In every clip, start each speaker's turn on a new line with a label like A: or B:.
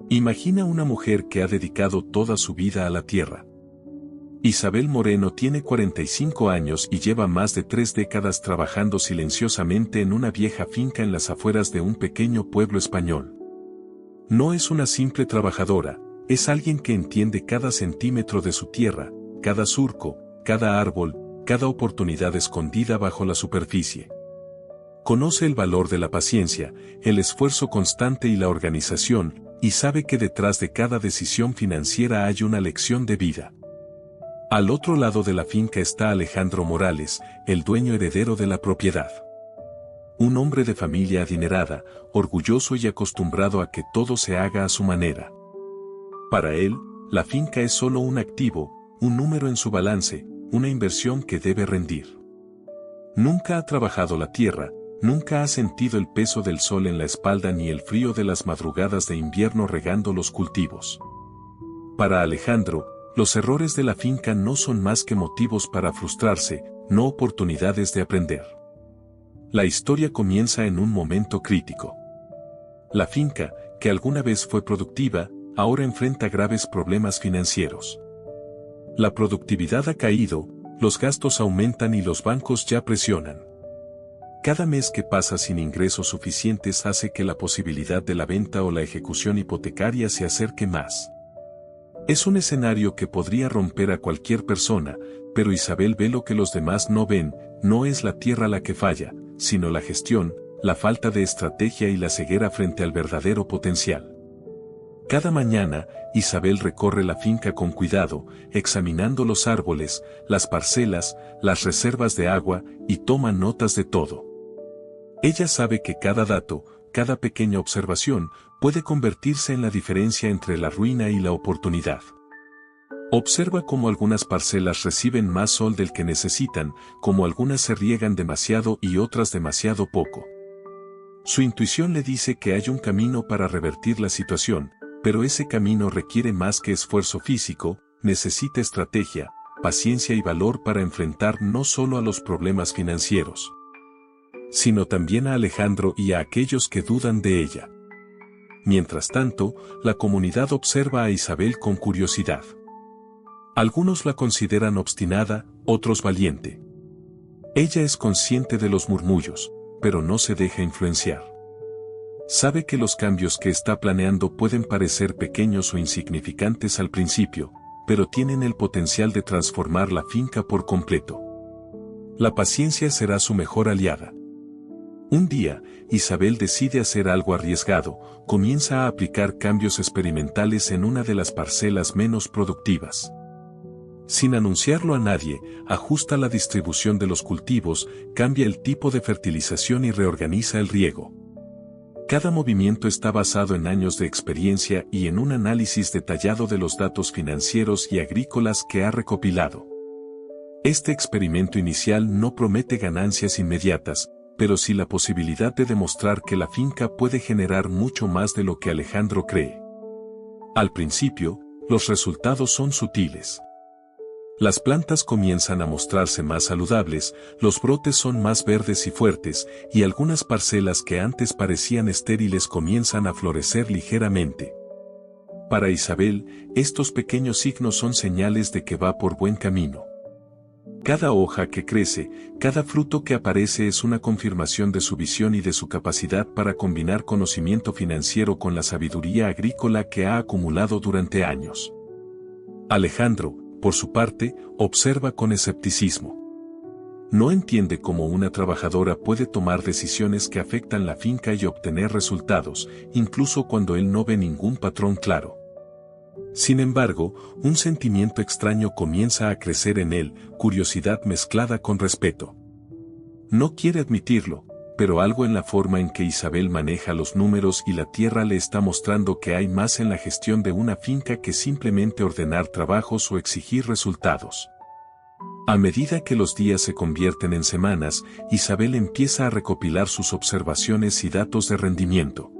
A: Imagina una mujer que ha dedicado toda su vida a la tierra. Isabel Moreno tiene 45 años y lleva más de 3 décadas trabajando silenciosamente en una vieja finca en las afueras de un pequeño pueblo español. No es una simple trabajadora, es alguien que entiende cada centímetro de su tierra, cada surco, cada árbol, cada oportunidad escondida bajo la superficie. Conoce el valor de la paciencia, el esfuerzo constante y la organización, y sabe que detrás de cada decisión financiera hay una lección de vida. Al otro lado de la finca está Alejandro Morales, el dueño heredero de la propiedad. Un hombre de familia adinerada, orgulloso y acostumbrado a que todo se haga a su manera. Para él, la finca es solo un activo, un número en su balance, una inversión que debe rendir. Nunca ha trabajado la tierra, nunca ha sentido el peso del sol en la espalda ni el frío de las madrugadas de invierno regando los cultivos. Para Alejandro, los errores de la finca no son más que motivos para frustrarse, no oportunidades de aprender. La historia comienza en un momento crítico. La finca, que alguna vez fue productiva, ahora enfrenta graves problemas financieros. La productividad ha caído, los gastos aumentan y los bancos ya presionan. Cada mes que pasa sin ingresos suficientes hace que la posibilidad de la venta o la ejecución hipotecaria se acerque más. Es un escenario que podría romper a cualquier persona, pero Isabel ve lo que los demás no ven, no es la tierra la que falla, sino la gestión, la falta de estrategia y la ceguera frente al verdadero potencial. Cada mañana, Isabel recorre la finca con cuidado, examinando los árboles, las parcelas, las reservas de agua, y toma notas de todo. Ella sabe que cada dato, cada pequeña observación, puede convertirse en la diferencia entre la ruina y la oportunidad. Observa cómo algunas parcelas reciben más sol del que necesitan, cómo algunas se riegan demasiado y otras demasiado poco. Su intuición le dice que hay un camino para revertir la situación, pero ese camino requiere más que esfuerzo físico, necesita estrategia, paciencia y valor para enfrentar no solo a los problemas financieros, sino también a Alejandro y a aquellos que dudan de ella. Mientras tanto, la comunidad observa a Isabel con curiosidad. Algunos la consideran obstinada, otros valiente. Ella es consciente de los murmullos, pero no se deja influenciar. Sabe que los cambios que está planeando pueden parecer pequeños o insignificantes al principio, pero tienen el potencial de transformar la finca por completo. La paciencia será su mejor aliada. Un día, Isabel decide hacer algo arriesgado, comienza a aplicar cambios experimentales en una de las parcelas menos productivas. Sin anunciarlo a nadie, ajusta la distribución de los cultivos, cambia el tipo de fertilización y reorganiza el riego. Cada movimiento está basado en años de experiencia y en un análisis detallado de los datos financieros y agrícolas que ha recopilado. Este experimento inicial no promete ganancias inmediatas, pero sí la posibilidad de demostrar que la finca puede generar mucho más de lo que Alejandro cree. Al principio, los resultados son sutiles. Las plantas comienzan a mostrarse más saludables, los brotes son más verdes y fuertes, y algunas parcelas que antes parecían estériles comienzan a florecer ligeramente. Para Isabel, estos pequeños signos son señales de que va por buen camino. Cada hoja que crece, cada fruto que aparece es una confirmación de su visión y de su capacidad para combinar conocimiento financiero con la sabiduría agrícola que ha acumulado durante años. Alejandro, por su parte, observa con escepticismo. No entiende cómo una trabajadora puede tomar decisiones que afectan la finca y obtener resultados, incluso cuando él no ve ningún patrón claro. Sin embargo, un sentimiento extraño comienza a crecer en él, curiosidad mezclada con respeto. No quiere admitirlo, pero algo en la forma en que Isabel maneja los números y la tierra le está mostrando que hay más en la gestión de una finca que simplemente ordenar trabajos o exigir resultados. A medida que los días se convierten en semanas, Isabel empieza a recopilar sus observaciones y datos de rendimiento.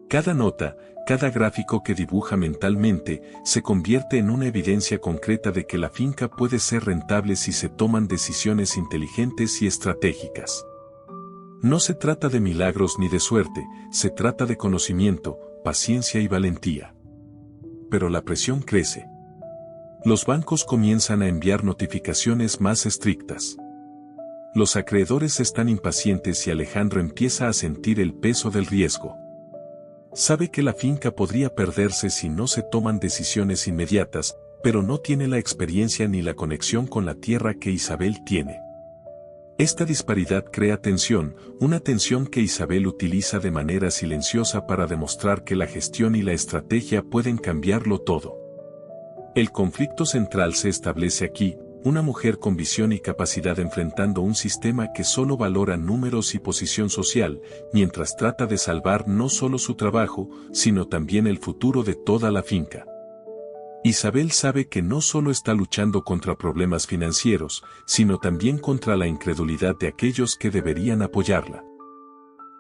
A: Cada nota, cada gráfico que dibuja mentalmente, se convierte en una evidencia concreta de que la finca puede ser rentable si se toman decisiones inteligentes y estratégicas. No se trata de milagros ni de suerte, se trata de conocimiento, paciencia y valentía. Pero la presión crece. Los bancos comienzan a enviar notificaciones más estrictas. Los acreedores están impacientes y Alejandro empieza a sentir el peso del riesgo. Sabe que la finca podría perderse si no se toman decisiones inmediatas, pero no tiene la experiencia ni la conexión con la tierra que Isabel tiene. Esta disparidad crea tensión, una tensión que Isabel utiliza de manera silenciosa para demostrar que la gestión y la estrategia pueden cambiarlo todo. El conflicto central se establece aquí, una mujer con visión y capacidad enfrentando un sistema que solo valora números y posición social, mientras trata de salvar no solo su trabajo, sino también el futuro de toda la finca. Isabel sabe que no solo está luchando contra problemas financieros, sino también contra la incredulidad de aquellos que deberían apoyarla.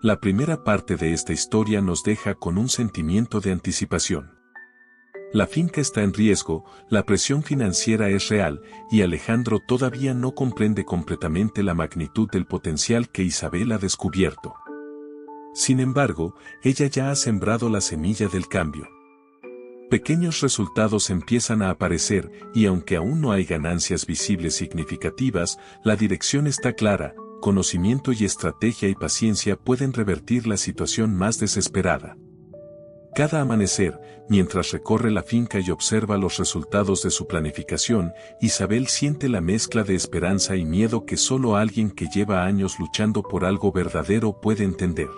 A: La primera parte de esta historia nos deja con un sentimiento de anticipación. La finca está en riesgo, la presión financiera es real, y Alejandro todavía no comprende completamente la magnitud del potencial que Isabel ha descubierto. Sin embargo, ella ya ha sembrado la semilla del cambio. Pequeños resultados empiezan a aparecer, y aunque aún no hay ganancias visibles significativas, la dirección está clara, conocimiento y estrategia y paciencia pueden revertir la situación más desesperada. Cada amanecer, mientras recorre la finca y observa los resultados de su planificación, Isabel siente la mezcla de esperanza y miedo que solo alguien que lleva años luchando por algo verdadero puede entender.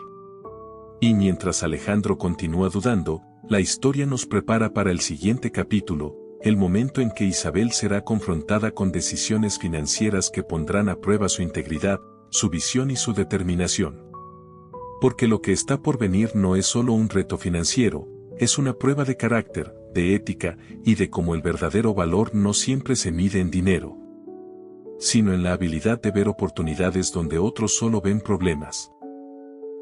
A: Y mientras Alejandro continúa dudando, la historia nos prepara para el siguiente capítulo, el momento en que Isabel será confrontada con decisiones financieras que pondrán a prueba su integridad, su visión y su determinación. Porque lo que está por venir no es solo un reto financiero, es una prueba de carácter, de ética y de cómo el verdadero valor no siempre se mide en dinero, sino en la habilidad de ver oportunidades donde otros solo ven problemas.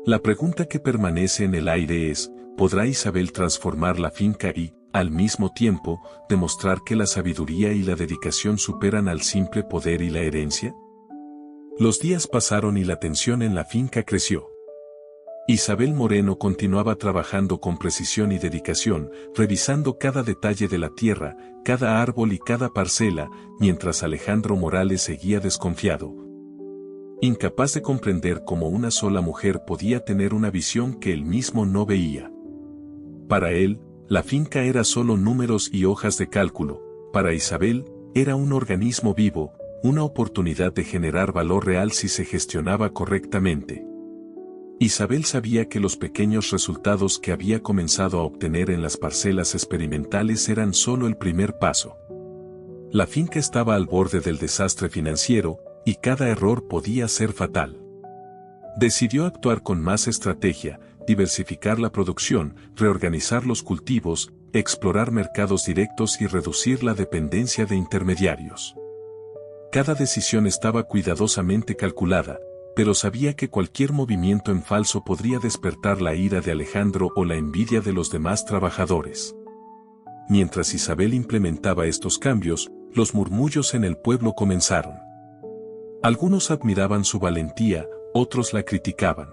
A: La pregunta que permanece en el aire es, ¿podrá Isabel transformar la finca y, al mismo tiempo, demostrar que la sabiduría y la dedicación superan al simple poder y la herencia? Los días pasaron y la tensión en la finca creció. Isabel Moreno continuaba trabajando con precisión y dedicación, revisando cada detalle de la tierra, cada árbol y cada parcela, mientras Alejandro Morales seguía desconfiado, incapaz de comprender cómo una sola mujer podía tener una visión que él mismo no veía. Para él, la finca era solo números y hojas de cálculo, para Isabel, era un organismo vivo, una oportunidad de generar valor real si se gestionaba correctamente. Isabel sabía que los pequeños resultados que había comenzado a obtener en las parcelas experimentales eran solo el primer paso. La finca estaba al borde del desastre financiero, y cada error podía ser fatal. Decidió actuar con más estrategia, diversificar la producción, reorganizar los cultivos, explorar mercados directos y reducir la dependencia de intermediarios. Cada decisión estaba cuidadosamente calculada, pero sabía que cualquier movimiento en falso podría despertar la ira de Alejandro o la envidia de los demás trabajadores. Mientras Isabel implementaba estos cambios, los murmullos en el pueblo comenzaron. Algunos admiraban su valentía, otros la criticaban.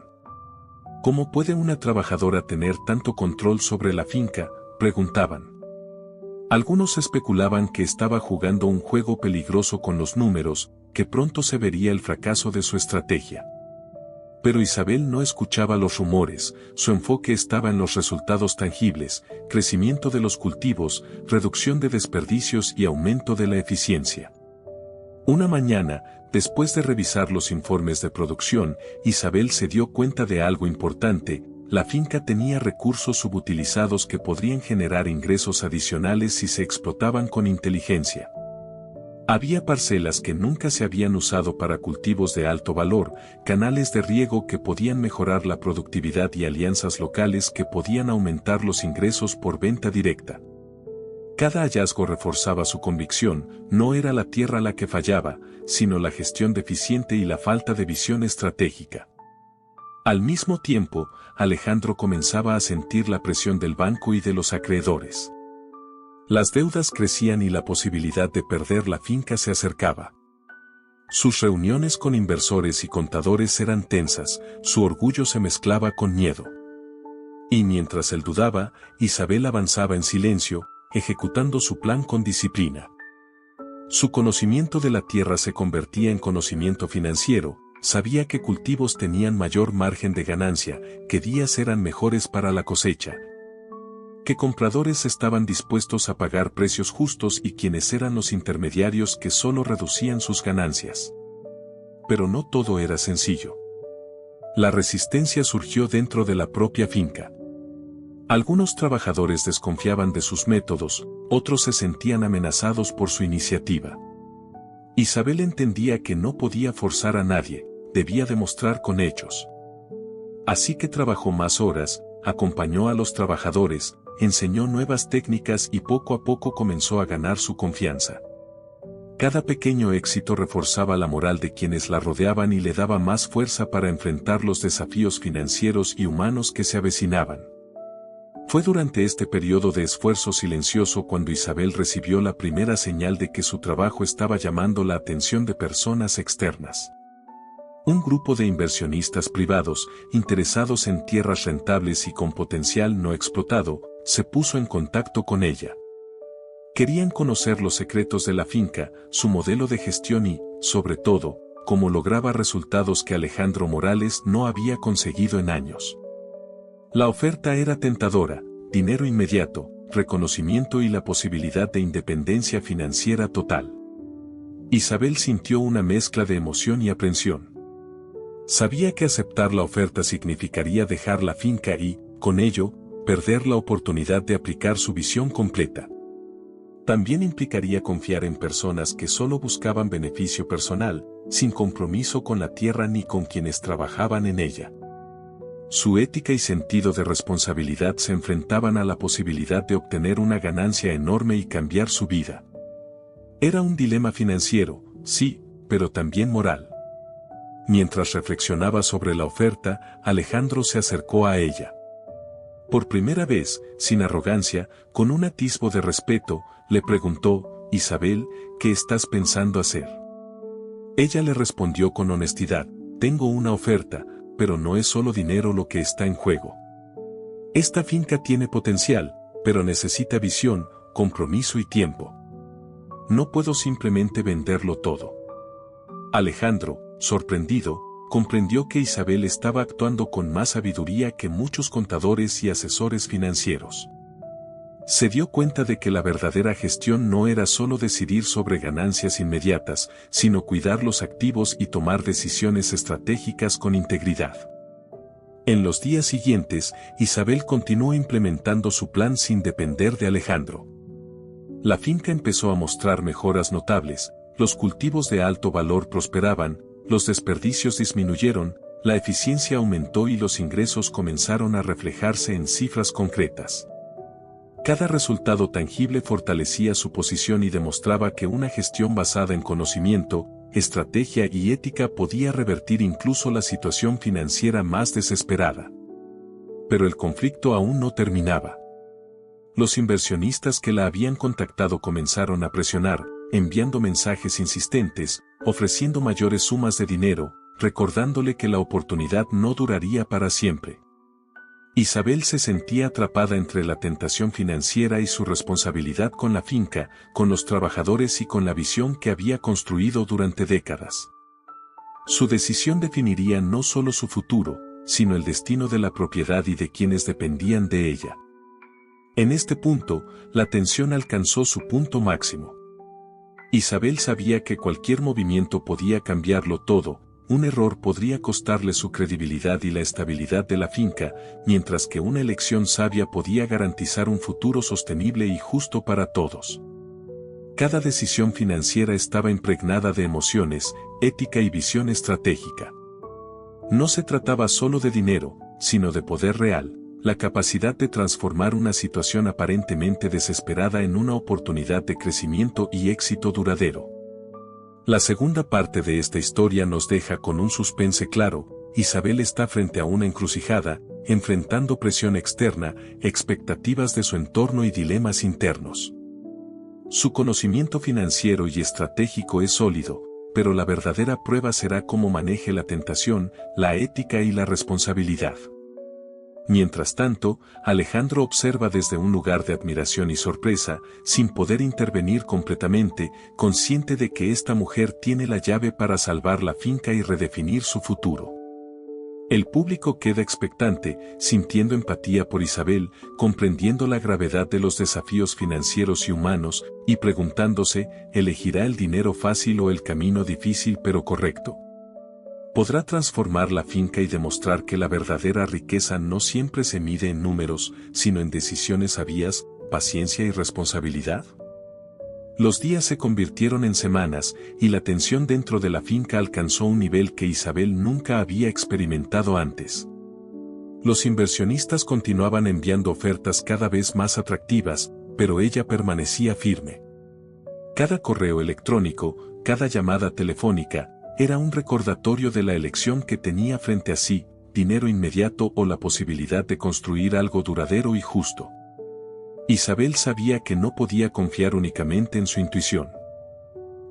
A: ¿Cómo puede una trabajadora tener tanto control sobre la finca?, preguntaban. Algunos especulaban que estaba jugando un juego peligroso con los números, que pronto se vería el fracaso de su estrategia. Pero Isabel no escuchaba los rumores, su enfoque estaba en los resultados tangibles, crecimiento de los cultivos, reducción de desperdicios y aumento de la eficiencia. Una mañana, después de revisar los informes de producción, Isabel se dio cuenta de algo importante: la finca tenía recursos subutilizados que podrían generar ingresos adicionales si se explotaban con inteligencia. Había parcelas que nunca se habían usado para cultivos de alto valor, canales de riego que podían mejorar la productividad y alianzas locales que podían aumentar los ingresos por venta directa. Cada hallazgo reforzaba su convicción: no era la tierra la que fallaba, sino la gestión deficiente y la falta de visión estratégica. Al mismo tiempo, Alejandro comenzaba a sentir la presión del banco y de los acreedores. Las deudas crecían y la posibilidad de perder la finca se acercaba. Sus reuniones con inversores y contadores eran tensas, su orgullo se mezclaba con miedo. Y mientras él dudaba, Isabel avanzaba en silencio, ejecutando su plan con disciplina. Su conocimiento de la tierra se convertía en conocimiento financiero, sabía que cultivos tenían mayor margen de ganancia, que días eran mejores para la cosecha, que compradores estaban dispuestos a pagar precios justos y quienes eran los intermediarios que solo reducían sus ganancias. Pero no todo era sencillo. La resistencia surgió dentro de la propia finca. Algunos trabajadores desconfiaban de sus métodos, otros se sentían amenazados por su iniciativa. Isabel entendía que no podía forzar a nadie, debía demostrar con hechos. Así que trabajó más horas, acompañó a los trabajadores, enseñó nuevas técnicas y poco a poco comenzó a ganar su confianza. Cada pequeño éxito reforzaba la moral de quienes la rodeaban y le daba más fuerza para enfrentar los desafíos financieros y humanos que se avecinaban. Fue durante este periodo de esfuerzo silencioso cuando Isabel recibió la primera señal de que su trabajo estaba llamando la atención de personas externas. Un grupo de inversionistas privados, interesados en tierras rentables y con potencial no explotado, se puso en contacto con ella. Querían conocer los secretos de la finca, su modelo de gestión y, sobre todo, cómo lograba resultados que Alejandro Morales no había conseguido en años. La oferta era tentadora: dinero inmediato, reconocimiento y la posibilidad de independencia financiera total. Isabel sintió una mezcla de emoción y aprensión. Sabía que aceptar la oferta significaría dejar la finca y, con ello, perder la oportunidad de aplicar su visión completa. También implicaría confiar en personas que solo buscaban beneficio personal, sin compromiso con la tierra ni con quienes trabajaban en ella. Su ética y sentido de responsabilidad se enfrentaban a la posibilidad de obtener una ganancia enorme y cambiar su vida. Era un dilema financiero, sí, pero también moral. Mientras reflexionaba sobre la oferta, Alejandro se acercó a ella. Por primera vez, sin arrogancia, con un atisbo de respeto, le preguntó: «Isabel, ¿qué estás pensando hacer?». Ella le respondió con honestidad: «Tengo una oferta, pero no es solo dinero lo que está en juego. Esta finca tiene potencial, pero necesita visión, compromiso y tiempo. No puedo simplemente venderlo todo». Alejandro, sorprendido, comprendió que Isabel estaba actuando con más sabiduría que muchos contadores y asesores financieros. Se dio cuenta de que la verdadera gestión no era solo decidir sobre ganancias inmediatas, sino cuidar los activos y tomar decisiones estratégicas con integridad. En los días siguientes, Isabel continuó implementando su plan sin depender de Alejandro. La finca empezó a mostrar mejoras notables, los cultivos de alto valor prosperaban, los desperdicios disminuyeron, la eficiencia aumentó y los ingresos comenzaron a reflejarse en cifras concretas. Cada resultado tangible fortalecía su posición y demostraba que una gestión basada en conocimiento, estrategia y ética podía revertir incluso la situación financiera más desesperada. Pero el conflicto aún no terminaba. Los inversionistas que la habían contactado comenzaron a presionar, enviando mensajes insistentes, ofreciendo mayores sumas de dinero, recordándole que la oportunidad no duraría para siempre. Isabel se sentía atrapada entre la tentación financiera y su responsabilidad con la finca, con los trabajadores y con la visión que había construido durante décadas. Su decisión definiría no solo su futuro, sino el destino de la propiedad y de quienes dependían de ella. En este punto, la tensión alcanzó su punto máximo. Isabel sabía que cualquier movimiento podía cambiarlo todo. Un error podría costarle su credibilidad y la estabilidad de la finca, mientras que una elección sabia podía garantizar un futuro sostenible y justo para todos. Cada decisión financiera estaba impregnada de emociones, ética y visión estratégica. No se trataba solo de dinero, sino de poder real, la capacidad de transformar una situación aparentemente desesperada en una oportunidad de crecimiento y éxito duradero. La segunda parte de esta historia nos deja con un suspense claro. Isabel está frente a una encrucijada, enfrentando presión externa, expectativas de su entorno y dilemas internos. Su conocimiento financiero y estratégico es sólido, pero la verdadera prueba será cómo maneje la tentación, la ética y la responsabilidad. Mientras tanto, Alejandro observa desde un lugar de admiración y sorpresa, sin poder intervenir completamente, consciente de que esta mujer tiene la llave para salvar la finca y redefinir su futuro. El público queda expectante, sintiendo empatía por Isabel, comprendiendo la gravedad de los desafíos financieros y humanos, y preguntándose, ¿elegirá el dinero fácil o el camino difícil pero correcto? ¿Podrá transformar la finca y demostrar que la verdadera riqueza no siempre se mide en números, sino en decisiones sabias, paciencia y responsabilidad? Los días se convirtieron en semanas, y la tensión dentro de la finca alcanzó un nivel que Isabel nunca había experimentado antes. Los inversionistas continuaban enviando ofertas cada vez más atractivas, pero ella permanecía firme. Cada correo electrónico, cada llamada telefónica, era un recordatorio de la elección que tenía frente a sí, dinero inmediato o la posibilidad de construir algo duradero y justo. Isabel sabía que no podía confiar únicamente en su intuición.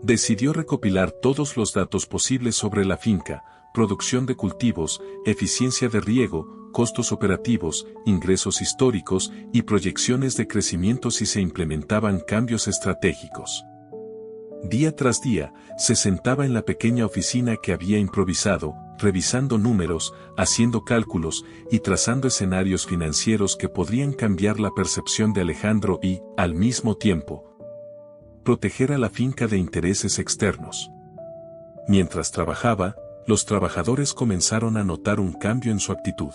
A: Decidió recopilar todos los datos posibles sobre la finca, producción de cultivos, eficiencia de riego, costos operativos, ingresos históricos y proyecciones de crecimiento si se implementaban cambios estratégicos. Día tras día, se sentaba en la pequeña oficina que había improvisado, revisando números, haciendo cálculos y trazando escenarios financieros que podrían cambiar la percepción de Alejandro y, al mismo tiempo, proteger a la finca de intereses externos. Mientras trabajaba, los trabajadores comenzaron a notar un cambio en su actitud.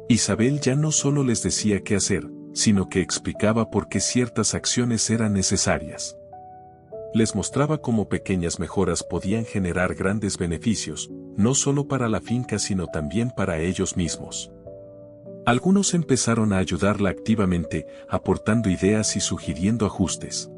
A: Isabel ya no solo les decía qué hacer, sino que explicaba por qué ciertas acciones eran necesarias. Les mostraba cómo pequeñas mejoras podían generar grandes beneficios, no solo para la finca sino también para ellos mismos. Algunos empezaron a ayudarla activamente, aportando ideas y sugiriendo ajustes.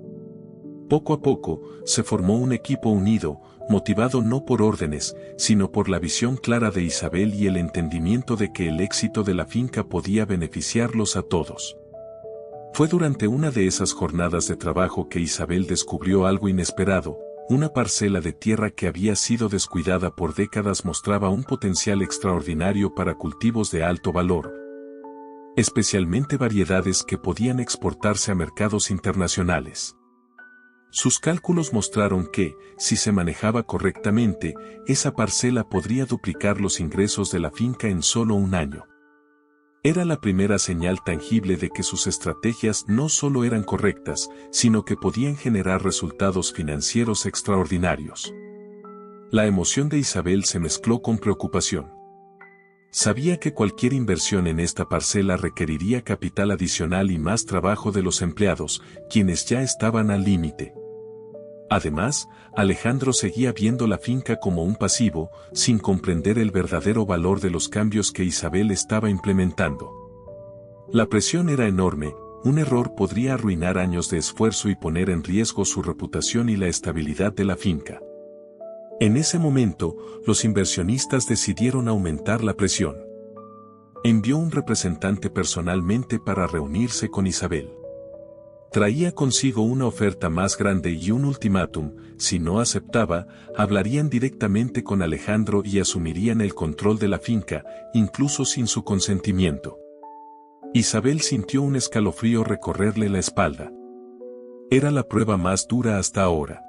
A: Poco a poco, se formó un equipo unido, motivado no por órdenes, sino por la visión clara de Isabel y el entendimiento de que el éxito de la finca podía beneficiarlos a todos. Fue durante una de esas jornadas de trabajo que Isabel descubrió algo inesperado. Una parcela de tierra que había sido descuidada por décadas mostraba un potencial extraordinario para cultivos de alto valor, especialmente variedades que podían exportarse a mercados internacionales. Sus cálculos mostraron que, si se manejaba correctamente, esa parcela podría duplicar los ingresos de la finca en solo un año. Era la primera señal tangible de que sus estrategias no solo eran correctas, sino que podían generar resultados financieros extraordinarios. La emoción de Isabel se mezcló con preocupación. Sabía que cualquier inversión en esta parcela requeriría capital adicional y más trabajo de los empleados, quienes ya estaban al límite. Además, Alejandro seguía viendo la finca como un pasivo, sin comprender el verdadero valor de los cambios que Isabel estaba implementando. La presión era enorme, un error podría arruinar años de esfuerzo y poner en riesgo su reputación y la estabilidad de la finca. En ese momento, los inversionistas decidieron aumentar la presión. Envió un representante personalmente para reunirse con Isabel. Traía consigo una oferta más grande y un ultimátum: si no aceptaba, hablarían directamente con Alejandro y asumirían el control de la finca, incluso sin su consentimiento. Isabel sintió un escalofrío recorrerle la espalda. Era la prueba más dura hasta ahora.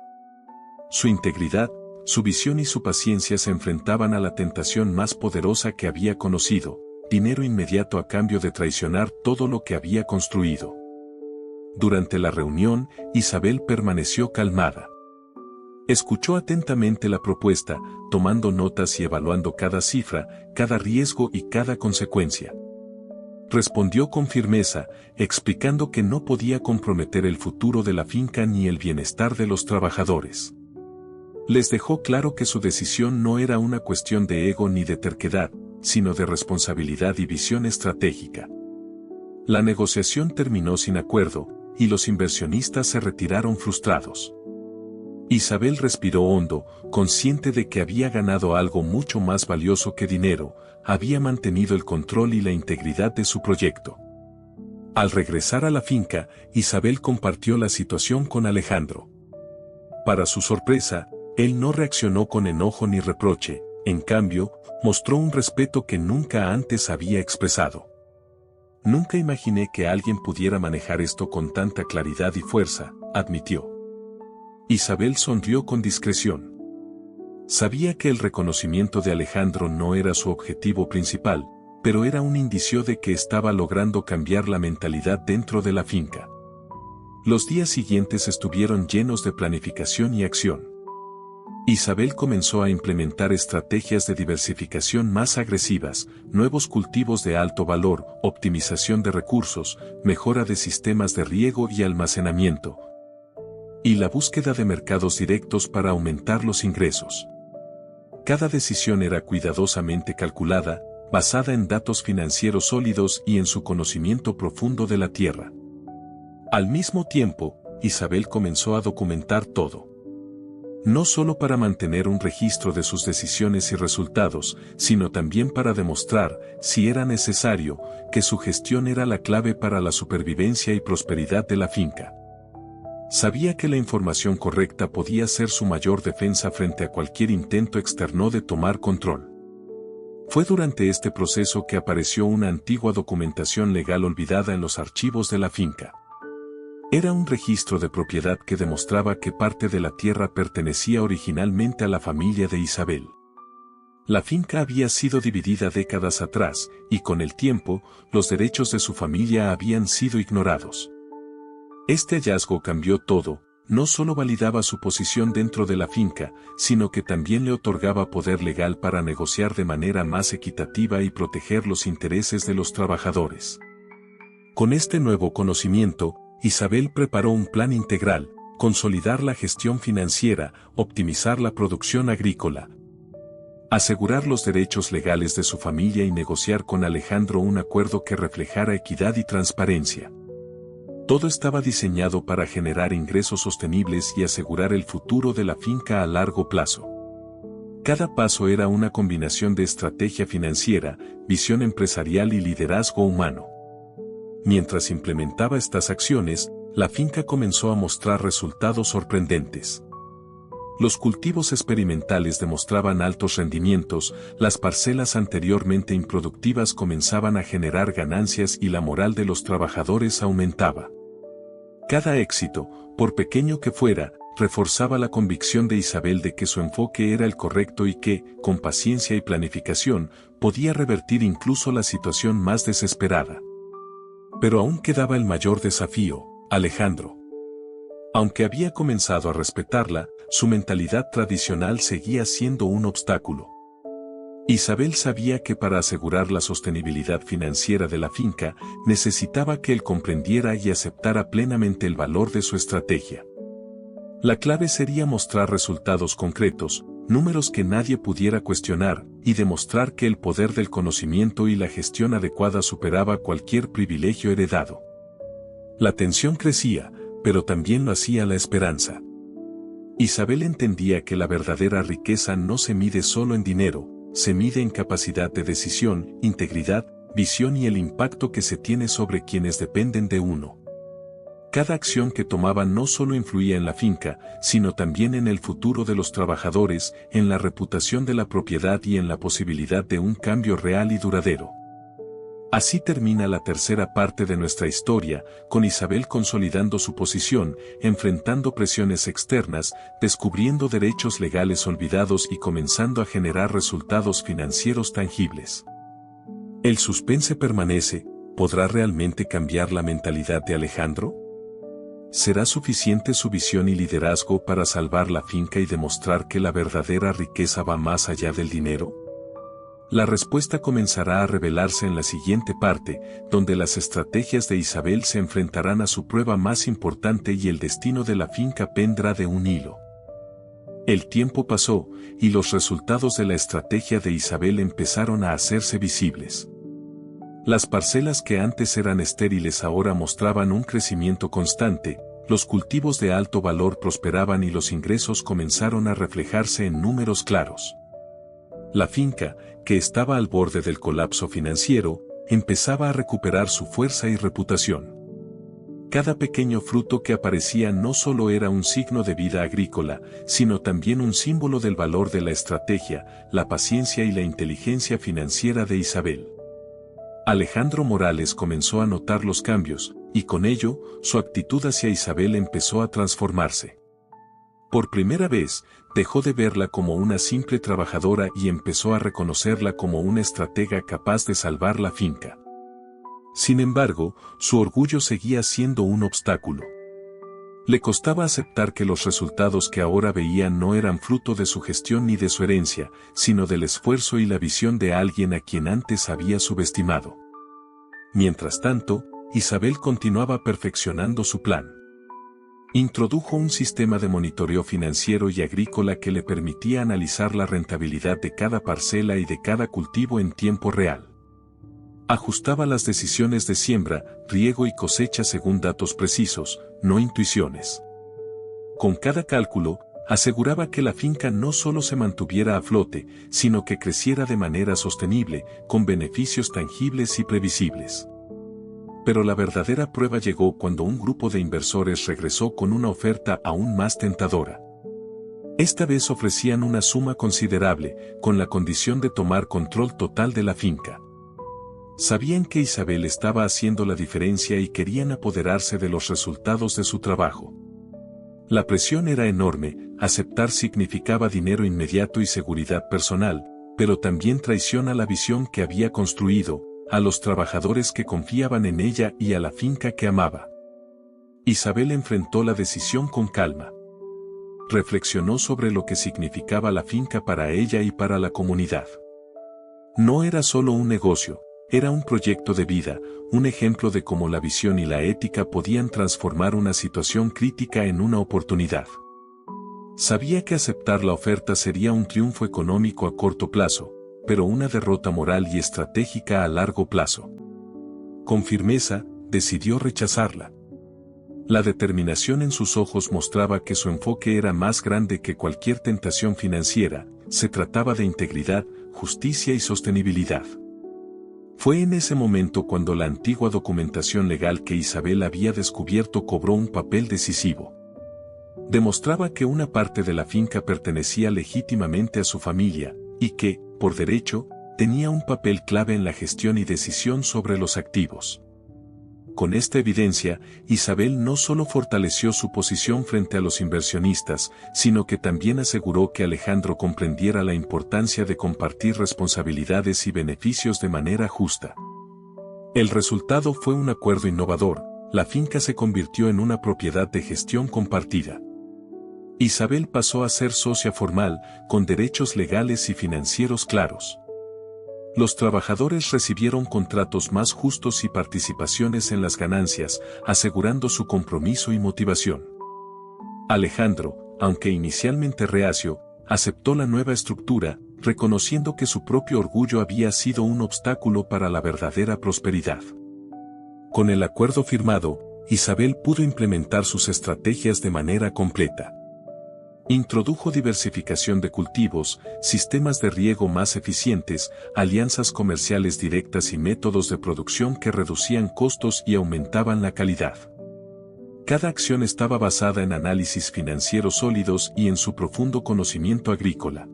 A: Su integridad, su visión y su paciencia se enfrentaban a la tentación más poderosa que había conocido: dinero inmediato a cambio de traicionar todo lo que había construido. Durante la reunión, Isabel permaneció calmada. Escuchó atentamente la propuesta, tomando notas y evaluando cada cifra, cada riesgo y cada consecuencia. Respondió con firmeza, explicando que no podía comprometer el futuro de la finca ni el bienestar de los trabajadores. Les dejó claro que su decisión no era una cuestión de ego ni de terquedad, sino de responsabilidad y visión estratégica. La negociación terminó sin acuerdo, y los inversionistas se retiraron frustrados. Isabel respiró hondo, consciente de que había ganado algo mucho más valioso que dinero: había mantenido el control y la integridad de su proyecto. Al regresar a la finca, Isabel compartió la situación con Alejandro. Para su sorpresa, él no reaccionó con enojo ni reproche, en cambio, mostró un respeto que nunca antes había expresado. Nunca imaginé que alguien pudiera manejar esto con tanta claridad y fuerza, admitió. Isabel sonrió con discreción. Sabía que el reconocimiento de Alejandro no era su objetivo principal, pero era un indicio de que estaba logrando cambiar la mentalidad dentro de la finca. Los días siguientes estuvieron llenos de planificación y acción. Isabel comenzó a implementar estrategias de diversificación más agresivas, nuevos cultivos de alto valor, optimización de recursos, mejora de sistemas de riego y almacenamiento, y la búsqueda de mercados directos para aumentar los ingresos. Cada decisión era cuidadosamente calculada, basada en datos financieros sólidos y en su conocimiento profundo de la tierra. Al mismo tiempo, Isabel comenzó a documentar todo. No solo para mantener un registro de sus decisiones y resultados, sino también para demostrar, si era necesario, que su gestión era la clave para la supervivencia y prosperidad de la finca. Sabía que la información correcta podía ser su mayor defensa frente a cualquier intento externo de tomar control. Fue durante este proceso que apareció una antigua documentación legal olvidada en los archivos de la finca. Era un registro de propiedad que demostraba que parte de la tierra pertenecía originalmente a la familia de Isabel. La finca había sido dividida décadas atrás, y con el tiempo, los derechos de su familia habían sido ignorados. Este hallazgo cambió todo, no solo validaba su posición dentro de la finca, sino que también le otorgaba poder legal para negociar de manera más equitativa y proteger los intereses de los trabajadores. Con este nuevo conocimiento, Isabel preparó un plan integral: consolidar la gestión financiera, optimizar la producción agrícola, asegurar los derechos legales de su familia y negociar con Alejandro un acuerdo que reflejara equidad y transparencia. Todo estaba diseñado para generar ingresos sostenibles y asegurar el futuro de la finca a largo plazo. Cada paso era una combinación de estrategia financiera, visión empresarial y liderazgo humano. Mientras implementaba estas acciones, la finca comenzó a mostrar resultados sorprendentes. Los cultivos experimentales demostraban altos rendimientos, las parcelas anteriormente improductivas comenzaban a generar ganancias y la moral de los trabajadores aumentaba. Cada éxito, por pequeño que fuera, reforzaba la convicción de Isabel de que su enfoque era el correcto y que, con paciencia y planificación, podía revertir incluso la situación más desesperada. Pero aún quedaba el mayor desafío: Alejandro. Aunque había comenzado a respetarla, su mentalidad tradicional seguía siendo un obstáculo. Isabel sabía que para asegurar la sostenibilidad financiera de la finca, necesitaba que él comprendiera y aceptara plenamente el valor de su estrategia. La clave sería mostrar resultados concretos, números que nadie pudiera cuestionar, y demostrar que el poder del conocimiento y la gestión adecuada superaba cualquier privilegio heredado. La tensión crecía, pero también lo hacía la esperanza. Isabel entendía que la verdadera riqueza no se mide solo en dinero, se mide en capacidad de decisión, integridad, visión y el impacto que se tiene sobre quienes dependen de uno. Cada acción que tomaba no solo influía en la finca, sino también en el futuro de los trabajadores, en la reputación de la propiedad y en la posibilidad de un cambio real y duradero. Así termina la tercera parte de nuestra historia, con Isabel consolidando su posición, enfrentando presiones externas, descubriendo derechos legales olvidados y comenzando a generar resultados financieros tangibles. El suspense permanece: ¿podrá realmente cambiar la mentalidad de Alejandro? ¿Será suficiente su visión y liderazgo para salvar la finca y demostrar que la verdadera riqueza va más allá del dinero? La respuesta comenzará a revelarse en la siguiente parte, donde las estrategias de Isabel se enfrentarán a su prueba más importante y el destino de la finca pendrá de un hilo. El tiempo pasó, y los resultados de la estrategia de Isabel empezaron a hacerse visibles. Las parcelas que antes eran estériles ahora mostraban un crecimiento constante, los cultivos de alto valor prosperaban y los ingresos comenzaron a reflejarse en números claros. La finca, que estaba al borde del colapso financiero, empezaba a recuperar su fuerza y reputación. Cada pequeño fruto que aparecía no solo era un signo de vida agrícola, sino también un símbolo del valor de la estrategia, la paciencia y la inteligencia financiera de Isabel. Alejandro Morales comenzó a notar los cambios, y con ello, su actitud hacia Isabel empezó a transformarse. Por primera vez, dejó de verla como una simple trabajadora y empezó a reconocerla como una estratega capaz de salvar la finca. Sin embargo, su orgullo seguía siendo un obstáculo. Le costaba aceptar que los resultados que ahora veía no eran fruto de su gestión ni de su herencia, sino del esfuerzo y la visión de alguien a quien antes había subestimado. Mientras tanto, Isabel continuaba perfeccionando su plan. Introdujo un sistema de monitoreo financiero y agrícola que le permitía analizar la rentabilidad de cada parcela y de cada cultivo en tiempo real. Ajustaba las decisiones de siembra, riego y cosecha según datos precisos, no intuiciones. Con cada cálculo, aseguraba que la finca no solo se mantuviera a flote, sino que creciera de manera sostenible, con beneficios tangibles y previsibles. Pero la verdadera prueba llegó cuando un grupo de inversores regresó con una oferta aún más tentadora. Esta vez ofrecían una suma considerable, con la condición de tomar control total de la finca. Sabían que Isabel estaba haciendo la diferencia y querían apoderarse de los resultados de su trabajo. La presión era enorme, aceptar significaba dinero inmediato y seguridad personal, pero también traición a la visión que había construido, a los trabajadores que confiaban en ella y a la finca que amaba. Isabel enfrentó la decisión con calma. Reflexionó sobre lo que significaba la finca para ella y para la comunidad. No era solo un negocio. Era un proyecto de vida, un ejemplo de cómo la visión y la ética podían transformar una situación crítica en una oportunidad. Sabía que aceptar la oferta sería un triunfo económico a corto plazo, pero una derrota moral y estratégica a largo plazo. Con firmeza, decidió rechazarla. La determinación en sus ojos mostraba que su enfoque era más grande que cualquier tentación financiera, se trataba de integridad, justicia y sostenibilidad. Fue en ese momento cuando la antigua documentación legal que Isabel había descubierto cobró un papel decisivo. Demostraba que una parte de la finca pertenecía legítimamente a su familia, y que, por derecho, tenía un papel clave en la gestión y decisión sobre los activos. Con esta evidencia, Isabel no solo fortaleció su posición frente a los inversionistas, sino que también aseguró que Alejandro comprendiera la importancia de compartir responsabilidades y beneficios de manera justa. El resultado fue un acuerdo innovador, la finca se convirtió en una propiedad de gestión compartida. Isabel pasó a ser socia formal, con derechos legales y financieros claros. Los trabajadores recibieron contratos más justos y participaciones en las ganancias, asegurando su compromiso y motivación. Alejandro, aunque inicialmente reacio, aceptó la nueva estructura, reconociendo que su propio orgullo había sido un obstáculo para la verdadera prosperidad. Con el acuerdo firmado, Isabel pudo implementar sus estrategias de manera completa. Introdujo diversificación de cultivos, sistemas de riego más eficientes, alianzas comerciales directas y métodos de producción que reducían costos y aumentaban la calidad. Cada acción estaba basada en análisis financieros sólidos y en su profundo conocimiento agrícola.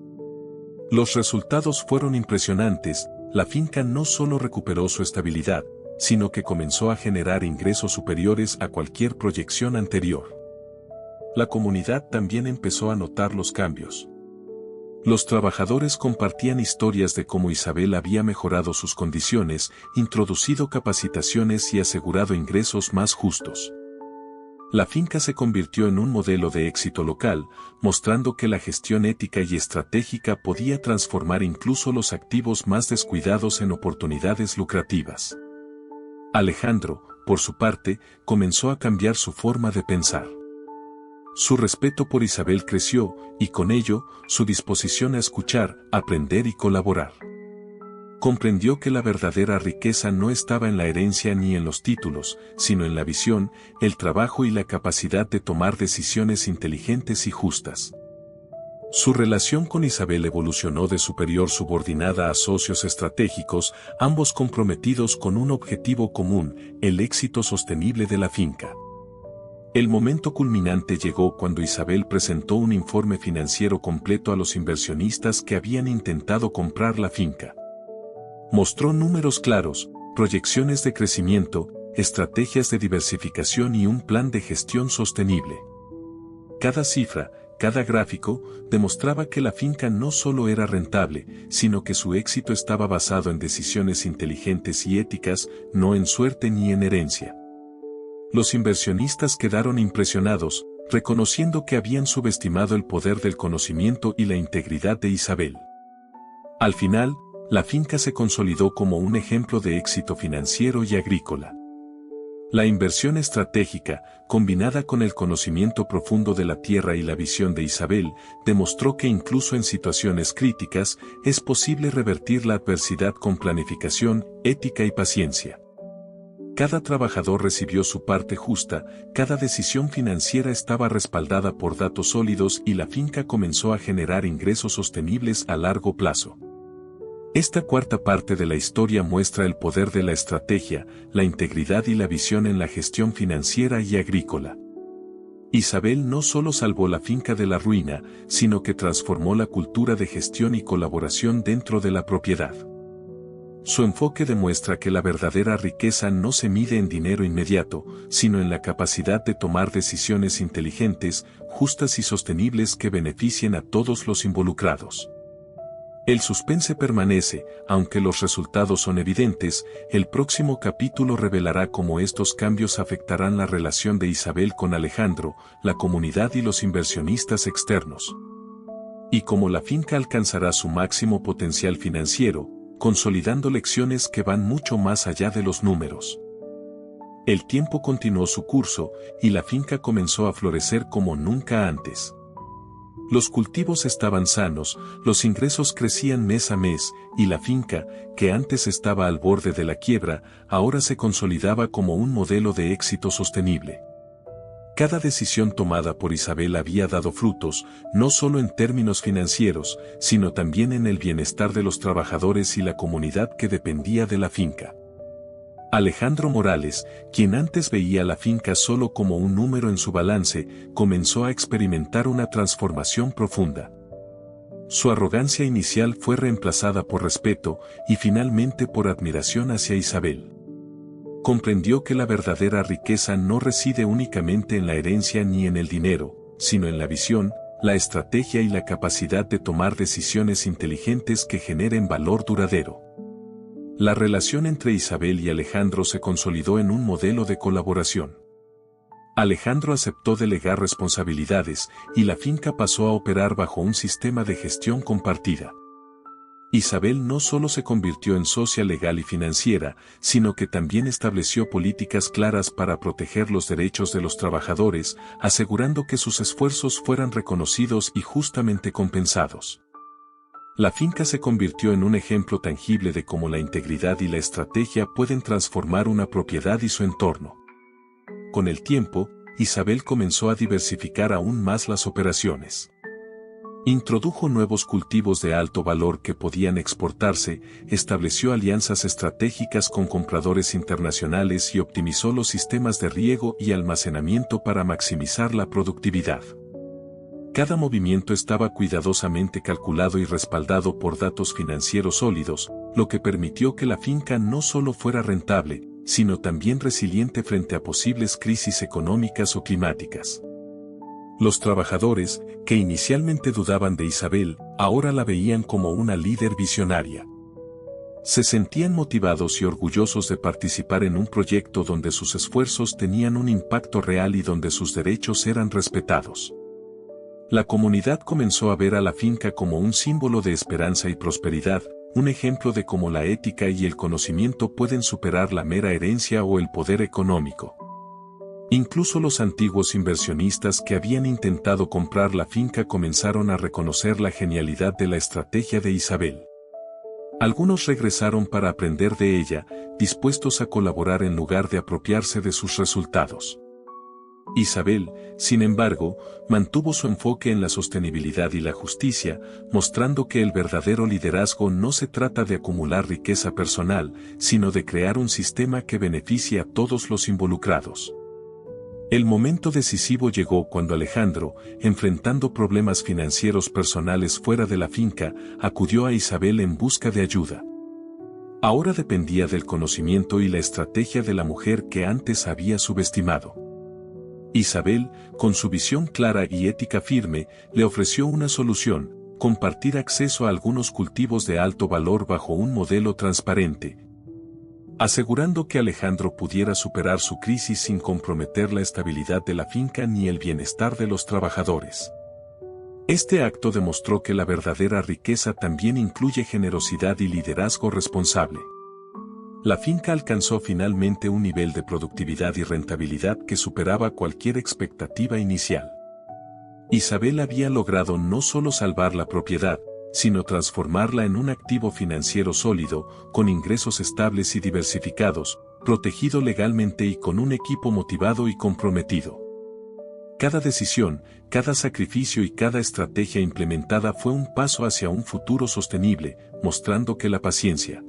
A: Los resultados fueron impresionantes, la finca no solo recuperó su estabilidad, sino que comenzó a generar ingresos superiores a cualquier proyección anterior. La comunidad también empezó a notar los cambios. Los trabajadores compartían historias de cómo Isabel había mejorado sus condiciones, introducido capacitaciones y asegurado ingresos más justos. La finca se convirtió en un modelo de éxito local, mostrando que la gestión ética y estratégica podía transformar incluso los activos más descuidados en oportunidades lucrativas. Alejandro, por su parte, comenzó a cambiar su forma de pensar. Su respeto por Isabel creció, y con ello, su disposición a escuchar, aprender y colaborar. Comprendió que la verdadera riqueza no estaba en la herencia ni en los títulos, sino en la visión, el trabajo y la capacidad de tomar decisiones inteligentes y justas. Su relación con Isabel evolucionó de superior subordinada a socios estratégicos, ambos comprometidos con un objetivo común, el éxito sostenible de la finca. El momento culminante llegó cuando Isabel presentó un informe financiero completo a los inversionistas que habían intentado comprar la finca. Mostró números claros, proyecciones de crecimiento, estrategias de diversificación y un plan de gestión sostenible. Cada cifra, cada gráfico, demostraba que la finca no solo era rentable, sino que su éxito estaba basado en decisiones inteligentes y éticas, no en suerte ni en herencia. Los inversionistas quedaron impresionados, reconociendo que habían subestimado el poder del conocimiento y la integridad de Isabel. Al final, la finca se consolidó como un ejemplo de éxito financiero y agrícola. La inversión estratégica, combinada con el conocimiento profundo de la tierra y la visión de Isabel, demostró que incluso en situaciones críticas, es posible revertir la adversidad con planificación, ética y paciencia. Cada trabajador recibió su parte justa, cada decisión financiera estaba respaldada por datos sólidos y la finca comenzó a generar ingresos sostenibles a largo plazo. Esta cuarta parte de la historia muestra el poder de la estrategia, la integridad y la visión en la gestión financiera y agrícola. Isabel no solo salvó la finca de la ruina, sino que transformó la cultura de gestión y colaboración dentro de la propiedad. Su enfoque demuestra que la verdadera riqueza no se mide en dinero inmediato, sino en la capacidad de tomar decisiones inteligentes, justas y sostenibles que beneficien a todos los involucrados. El suspense permanece, aunque los resultados son evidentes, el próximo capítulo revelará cómo estos cambios afectarán la relación de Isabel con Alejandro, la comunidad y los inversionistas externos. Y cómo la finca alcanzará su máximo potencial financiero, consolidando lecciones que van mucho más allá de los números. El tiempo continuó su curso, y la finca comenzó a florecer como nunca antes. Los cultivos estaban sanos, los ingresos crecían mes a mes, y la finca, que antes estaba al borde de la quiebra, ahora se consolidaba como un modelo de éxito sostenible. Cada decisión tomada por Isabel había dado frutos, no solo en términos financieros, sino también en el bienestar de los trabajadores y la comunidad que dependía de la finca. Alejandro Morales, quien antes veía la finca solo como un número en su balance, comenzó a experimentar una transformación profunda. Su arrogancia inicial fue reemplazada por respeto y finalmente por admiración hacia Isabel. Comprendió que la verdadera riqueza no reside únicamente en la herencia ni en el dinero, sino en la visión, la estrategia y la capacidad de tomar decisiones inteligentes que generen valor duradero. La relación entre Isabel y Alejandro se consolidó en un modelo de colaboración. Alejandro aceptó delegar responsabilidades y la finca pasó a operar bajo un sistema de gestión compartida. Isabel no solo se convirtió en socia legal y financiera, sino que también estableció políticas claras para proteger los derechos de los trabajadores, asegurando que sus esfuerzos fueran reconocidos y justamente compensados. La finca se convirtió en un ejemplo tangible de cómo la integridad y la estrategia pueden transformar una propiedad y su entorno. Con el tiempo, Isabel comenzó a diversificar aún más las operaciones. Introdujo nuevos cultivos de alto valor que podían exportarse, estableció alianzas estratégicas con compradores internacionales y optimizó los sistemas de riego y almacenamiento para maximizar la productividad. Cada movimiento estaba cuidadosamente calculado y respaldado por datos financieros sólidos, lo que permitió que la finca no solo fuera rentable, sino también resiliente frente a posibles crisis económicas o climáticas. Los trabajadores, que inicialmente dudaban de Isabel, ahora la veían como una líder visionaria. Se sentían motivados y orgullosos de participar en un proyecto donde sus esfuerzos tenían un impacto real y donde sus derechos eran respetados. La comunidad comenzó a ver a la finca como un símbolo de esperanza y prosperidad, un ejemplo de cómo la ética y el conocimiento pueden superar la mera herencia o el poder económico. Incluso los antiguos inversionistas que habían intentado comprar la finca comenzaron a reconocer la genialidad de la estrategia de Isabel. Algunos regresaron para aprender de ella, dispuestos a colaborar en lugar de apropiarse de sus resultados. Isabel, sin embargo, mantuvo su enfoque en la sostenibilidad y la justicia, mostrando que el verdadero liderazgo no se trata de acumular riqueza personal, sino de crear un sistema que beneficie a todos los involucrados. El momento decisivo llegó cuando Alejandro, enfrentando problemas financieros personales fuera de la finca, acudió a Isabel en busca de ayuda. Ahora dependía del conocimiento y la estrategia de la mujer que antes había subestimado. Isabel, con su visión clara y ética firme, le ofreció una solución: compartir acceso a algunos cultivos de alto valor bajo un modelo transparente, asegurando que Alejandro pudiera superar su crisis sin comprometer la estabilidad de la finca ni el bienestar de los trabajadores. Este acto demostró que la verdadera riqueza también incluye generosidad y liderazgo responsable. La finca alcanzó finalmente un nivel de productividad y rentabilidad que superaba cualquier expectativa inicial. Isabel había logrado no solo salvar la propiedad, sino transformarla en un activo financiero sólido, con ingresos estables y diversificados, protegido legalmente y con un equipo motivado y comprometido. Cada decisión, cada sacrificio y cada estrategia implementada fue un paso hacia un futuro sostenible, mostrando que la paciencia,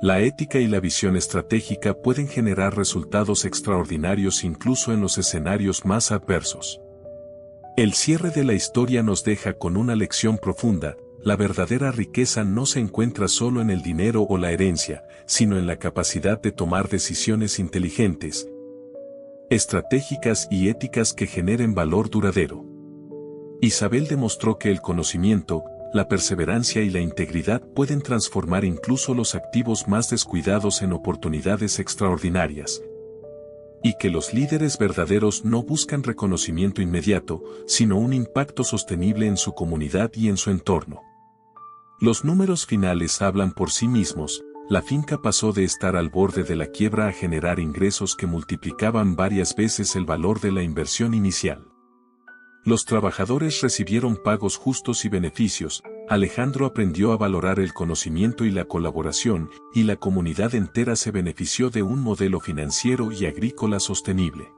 A: la ética y la visión estratégica pueden generar resultados extraordinarios incluso en los escenarios más adversos. El cierre de la historia nos deja con una lección profunda: la verdadera riqueza no se encuentra solo en el dinero o la herencia, sino en la capacidad de tomar decisiones inteligentes, estratégicas y éticas que generen valor duradero. Isabel demostró que el conocimiento, la perseverancia y la integridad pueden transformar incluso los activos más descuidados en oportunidades extraordinarias, y que los líderes verdaderos no buscan reconocimiento inmediato, sino un impacto sostenible en su comunidad y en su entorno. Los números finales hablan por sí mismos. La finca pasó de estar al borde de la quiebra a generar ingresos que multiplicaban varias veces el valor de la inversión inicial. Los trabajadores recibieron pagos justos y beneficios, Alejandro aprendió a valorar el conocimiento y la colaboración, y la comunidad entera se benefició de un modelo financiero y agrícola sostenible.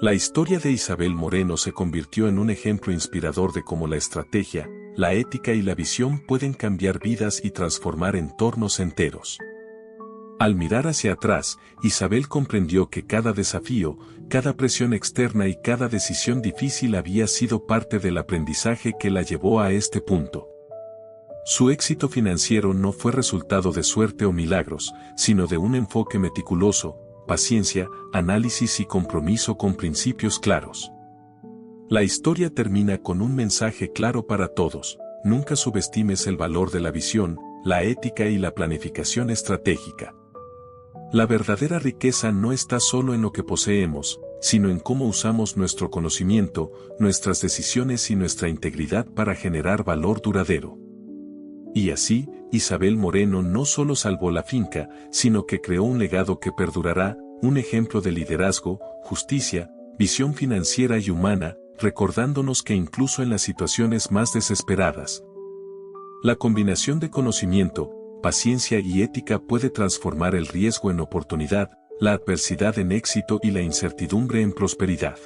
A: La historia de Isabel Moreno se convirtió en un ejemplo inspirador de cómo la estrategia, la ética y la visión pueden cambiar vidas y transformar entornos enteros. Al mirar hacia atrás, Isabel comprendió que cada desafío, cada presión externa y cada decisión difícil había sido parte del aprendizaje que la llevó a este punto. Su éxito financiero no fue resultado de suerte o milagros, sino de un enfoque meticuloso, paciencia, análisis y compromiso con principios claros. La historia termina con un mensaje claro para todos: nunca subestimes el valor de la visión, la ética y la planificación estratégica. La verdadera riqueza no está solo en lo que poseemos, sino en cómo usamos nuestro conocimiento, nuestras decisiones y nuestra integridad para generar valor duradero. Y así, Isabel Moreno no solo salvó la finca, sino que creó un legado que perdurará, un ejemplo de liderazgo, justicia, visión financiera y humana, recordándonos que incluso en las situaciones más desesperadas, la combinación de conocimiento, paciencia y ética puede transformar el riesgo en oportunidad, la adversidad en éxito y la incertidumbre en prosperidad.